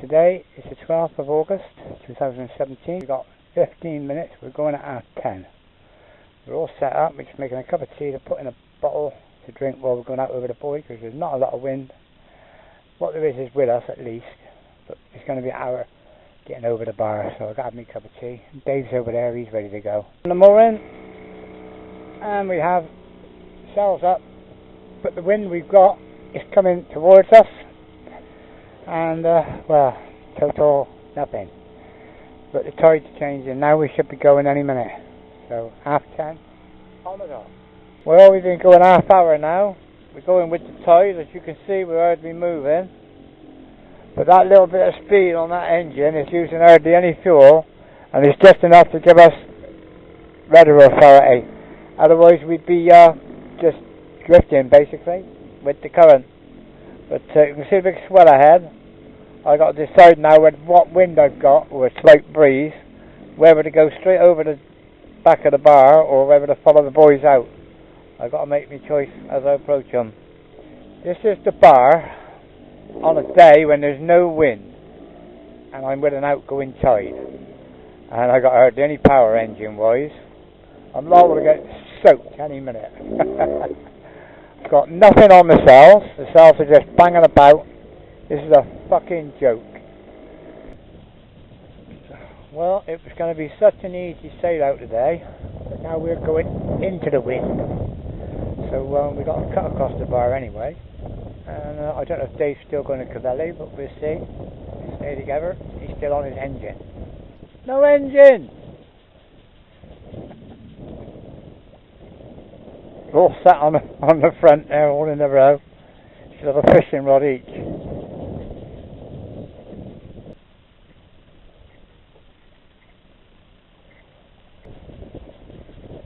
Today is the 12th of August 2017. We've got 15 minutes. We're going at 10. We're all set up. We're just making a cup of tea to put in a bottle to drink while we're going out over the buoy, because there's not a lot of wind. What there is with us at least, but it's going to be an hour getting over the bar, so I've got to have me a cup of tea. Dave's over there, he's ready to go. In the morning, and we have sails up, but the wind we've got is coming towards us, and well, total nothing. But the tide's changing now. We should be going any minute. So 10:30 on the dot. Well, we've been going half hour now. We're going with the tide. As you can see, we're hardly moving. But that little bit of speed on that engine is using hardly any fuel, and it's just enough to give us rudder authority. Otherwise, we'd be just drifting basically with the current. But you can see a big swell ahead. I got to decide now with what wind I've got, or a slight breeze, whether to go straight over the back of the bar or whether to follow the boys out. I've got to make my choice as I approach them. This is the bar on a day when there's no wind, and I'm with an outgoing tide, and I got hardly any power engine wise. I'm liable to get soaked any minute. I've got nothing on the sails. The sails are just banging about. This is a fucking joke. Well, it was going to be such an easy sail out today, but now we're going into the wind. So we've got to cut across the bar anyway. And I don't know if Dave's still going to Clovelly, but we'll see. We'll stay together. He's still on his engine. No engine! We're all sat on the front there, all in a row. Should have a fishing rod each.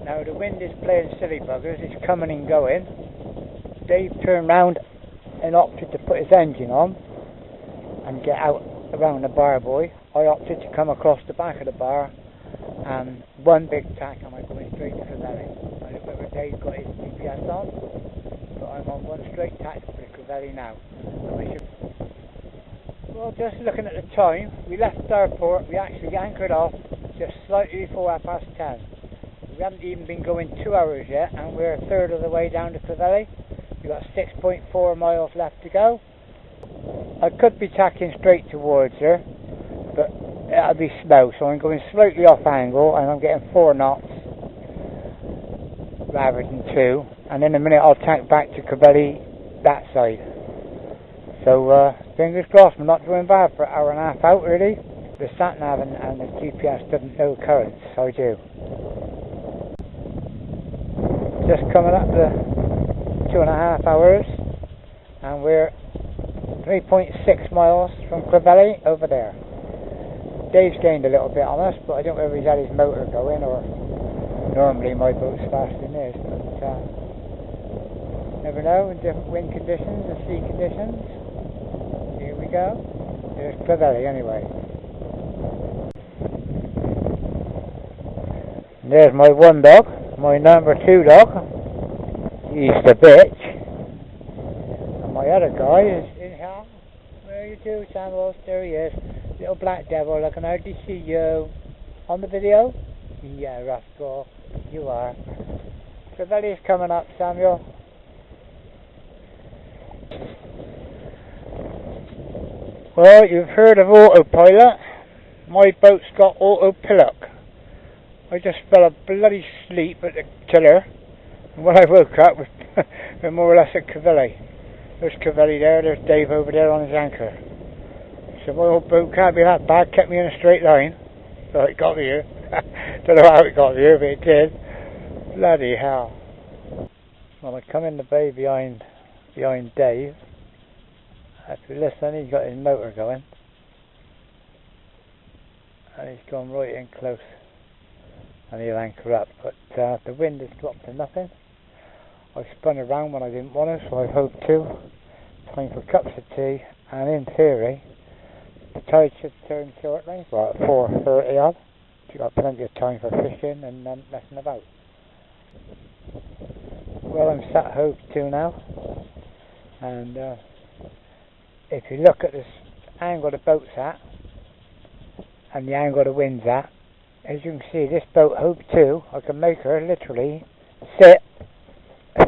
Now the wind is playing silly buggers, it's coming and going. Dave turned round and opted to put his engine on and get out around the bar buoy. I opted to come across the back of the bar and one big tack and I'm going straight to Clovelly. I look whether Dave's got his GPS on, but I'm on one straight tack for Clovelly now. Well, just looking at the time, we left our port, we actually anchored off just slightly before 10:30. We haven't even been going 2 hours yet, and we're a third of the way down to Clovelly. We've got 6.4 miles left to go. I could be tacking straight towards her, but it'll be slow, so I'm going slightly off angle, and I'm getting 4 knots rather than 2. And in a minute I'll tack back to Clovelly that side. So fingers crossed, we're not doing bad for an hour and a half out really. The sat nav and the GPS doesn't know currents, I do. Just coming up to 2.5 hours, and we're 3.6 miles from Clovelly over there. Dave's gained a little bit on us, but I don't know if he's had his motor going, or normally my boat's faster than his, but never know, in different wind conditions and sea conditions. Here we go. There's Clovelly anyway. And there's my one dog. My number 2 dog, he's the bitch, and my other guy is in here. Where are you two, Samuels? There he is, little black devil. I can hardly see you on the video. Yeah, rascal, you are. Clovelly's coming up, Samuel. Well, you've heard of autopilot. My boat's got autopilot. I just fell a bloody sleep at the tiller, and when I woke up, we're more or less at Clovelly. There's Clovelly there, there's Dave over there on his anchor. So my old boat can't be that bad, kept me in a straight line, so it got me here. Don't know how it got me here, but it did. Bloody hell. Well, I come in the bay behind Dave. If you listen, he's got his motor going, and he's gone right in close. And he'll anchor up, but the wind has dropped to nothing. I spun around when I didn't want to, so I hove to. Time for cups of tea, and in theory, the tide should turn shortly, well at 4:30 odd. You've got plenty of time for fishing and messing about. Well, I'm sat hove to now, and if you look at this angle the boat's at and the angle the wind's at. As you can see, this boat, Hope 2, I can make her literally sit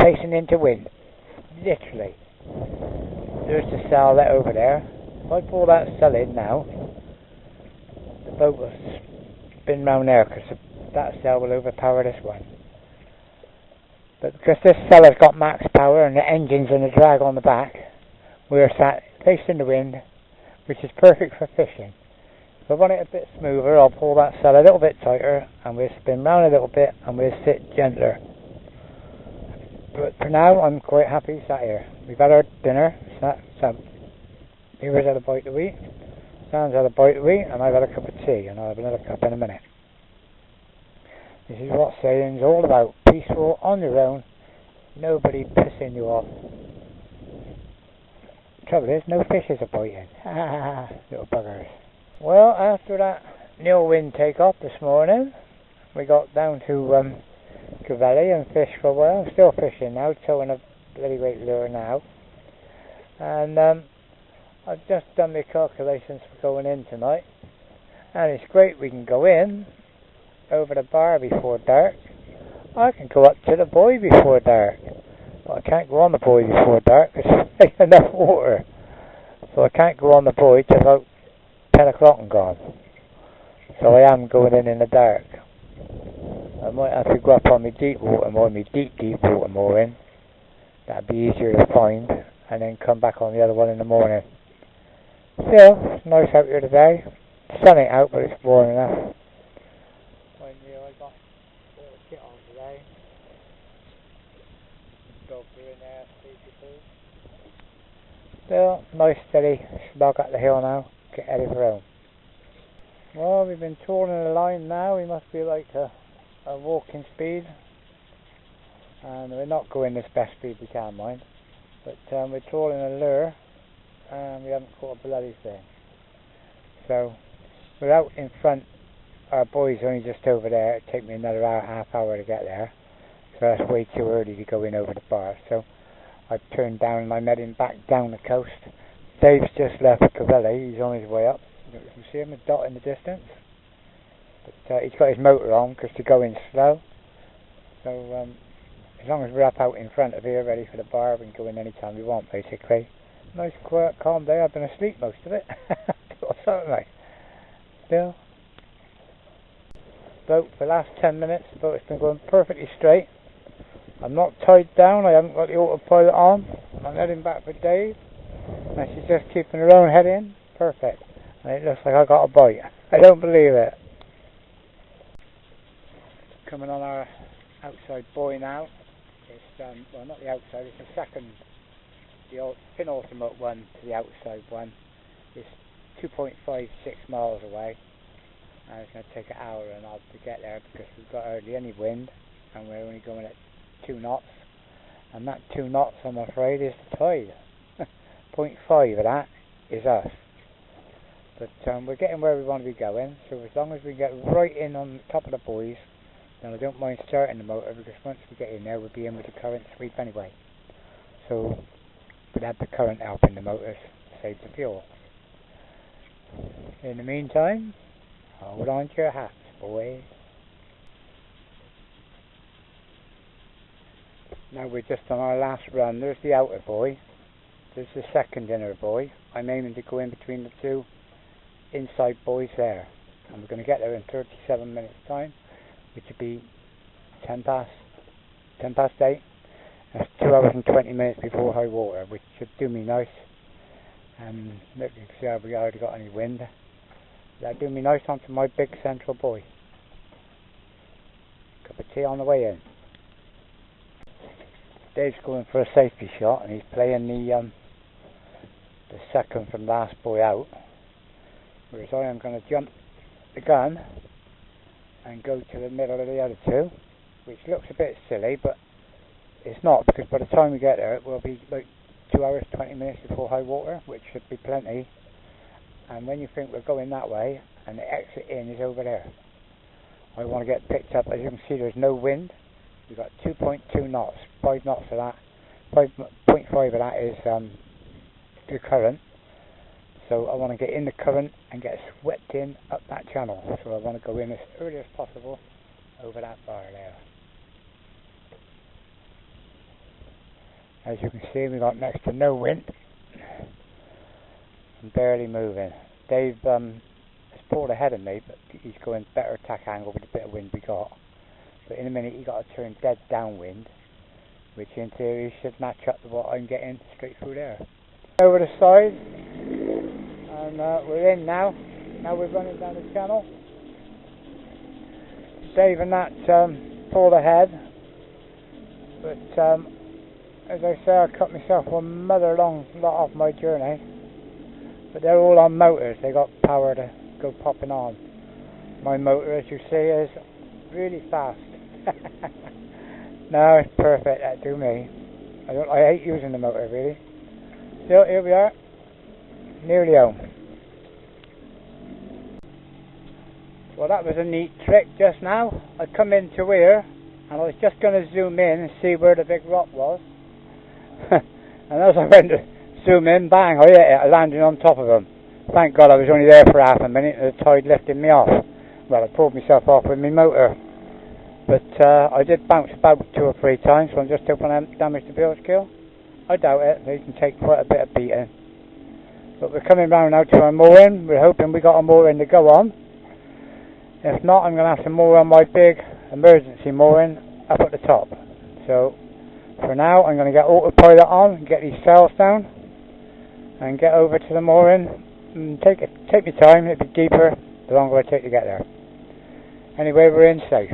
facing into wind. Literally. There's the sail let over there. If I pull that sail in now, the boat will spin round there because that sail will overpower this one. But because this sail has got max power and the engine's in the drag on the back, we're sat facing the wind, which is perfect for fishing. If I want it a bit smoother, I'll pull that sail a little bit tighter and we'll spin round a little bit and we'll sit gentler. But for now, I'm quite happy sat here. We've had our dinner, so Eva's had a bite to eat, Sam's had a bite to eat, and I've had a cup of tea, and I'll have another cup in a minute. This is what sailing's all about. Peaceful, on your own, nobody pissing you off. The trouble is, no fishes are biting. Little buggers. Well, after that nil wind take-off this morning, we got down to Clovelly and fished for a while. I'm still fishing now, towing a bloody great lure now. And I've just done my calculations for going in tonight. And it's great we can go in over the bar before dark. I can go up to the buoy before dark. But I can't go on the buoy before dark because there's enough water. So I can't go on the buoy till about 10 o'clock and gone. So I am going in the dark. I might have to go up on my deep water mooring, my deep water mooring. That'd be easier to find, and then come back on the other one in the morning. Still, it's nice out here today. The sun ain't out, but it's warm enough. Mind you, I got a little kit on today. Dogs are in there, sleepy. Still, nice steady slog up the hill now. Get headed for home. Well, we've been trawling the line now. We must be like a walking speed, and we're not going this best speed we can, mind, but we're trawling a lure and we haven't caught a bloody thing. So we're out in front. Our buoy's only just over there. It'll take me another half hour to get there, so that's way too early to go in over the bar. So I've turned down and I'm heading back down the coast. Dave's just left Clovelly. He's on his way up. You can see him, a dot in the distance. But he's got his motor on because they're going slow. So as long as we're up out in front of here ready for the bar, we can go in any time we want basically. Nice quiet calm day. I've been asleep most of it. Or something like. Still. Boat for the last 10 minutes, the boat has been going perfectly straight. I'm not tied down, I haven't got the autopilot on. I'm heading back for Dave. And she's just keeping her own head in. Perfect. And it looks like I got a bite. I don't believe it. Coming on our outside buoy now. It's well, not the outside, it's the second, the penultimate one to the outside one. It's 2.56 miles away, and it's going to take an hour and a half to get there because we've got hardly any wind and we're only going at 2 knots, and that 2 knots, I'm afraid, is the tide. 0.5 of that is us. But we're getting where we want to be going, so as long as we get right in on the top of the buoys, then I don't mind starting the motor, because once we get in there we'll be in with the current sweep anyway. So we'd have the current helping the motors, save the fuel. In the meantime, hold on to your hats, boys. Now we're just on our last run. There's the outer buoy. There's the second inner buoy. I'm aiming to go in between the two inside buoys there. And we're going to get there in 37 minutes time, which would be 10 past 8. That's 2 hours and 20 minutes before high water, which should do me nice. Look, you can see I've already got any wind. That'll do me nice onto my big central buoy. Cup of tea on the way in. Dave's going for a safety shot and he's playing the second from last buoy out, whereas I am going to jump the gun and go to the middle of the other two, which looks a bit silly, but it's not, because by the time we get there it will be like 2 hours 20 minutes before high water, which should be plenty. And when you think we're going that way and the exit in is over there, I want to get picked up. As you can see, there's no wind. We've got 2.2 knots, 5 knots of that, 5.5 of that is the current. So I want to get in the current and get swept in up that channel. So I want to go in as early as possible over that bar there. As you can see, we got next to no wind. I'm barely moving. Dave has pulled ahead of me, but he's going better attack angle with the bit of wind we got. But in a minute he got to turn dead downwind, which in theory should match up to what I'm getting straight through there. Over the side, and we're in now. Now we're running down the channel. Dave and that pulled ahead, but as I say, I cut myself one mother long lot off my journey. But they're all on motors, they got power to go popping on. My motor, as you see, is really fast. No, it's perfect, that do me. I hate using the motor really. So here we are, nearly home. Well, that was a neat trick just now. I come into here and I was just going to zoom in and see where the big rock was. And as I went to zoom in, bang, I hit it, I landed on top of him. Thank God I was only there for half a minute and the tide lifted me off. Well, I pulled myself off with my motor. But I did bounce about 2 or 3 times, so I'm just hoping I haven't damaged the bilge kill. I doubt it, they can take quite a bit of beating. But we're coming round now to our mooring. We're hoping we got a mooring to go on. If not, I'm going to have to moor on my big emergency mooring up at the top. So for now, I'm going to get autopilot on, get these sails down, and get over to the mooring. And take me time, it'll be deeper the longer I take to get there. Anyway, we're in safe.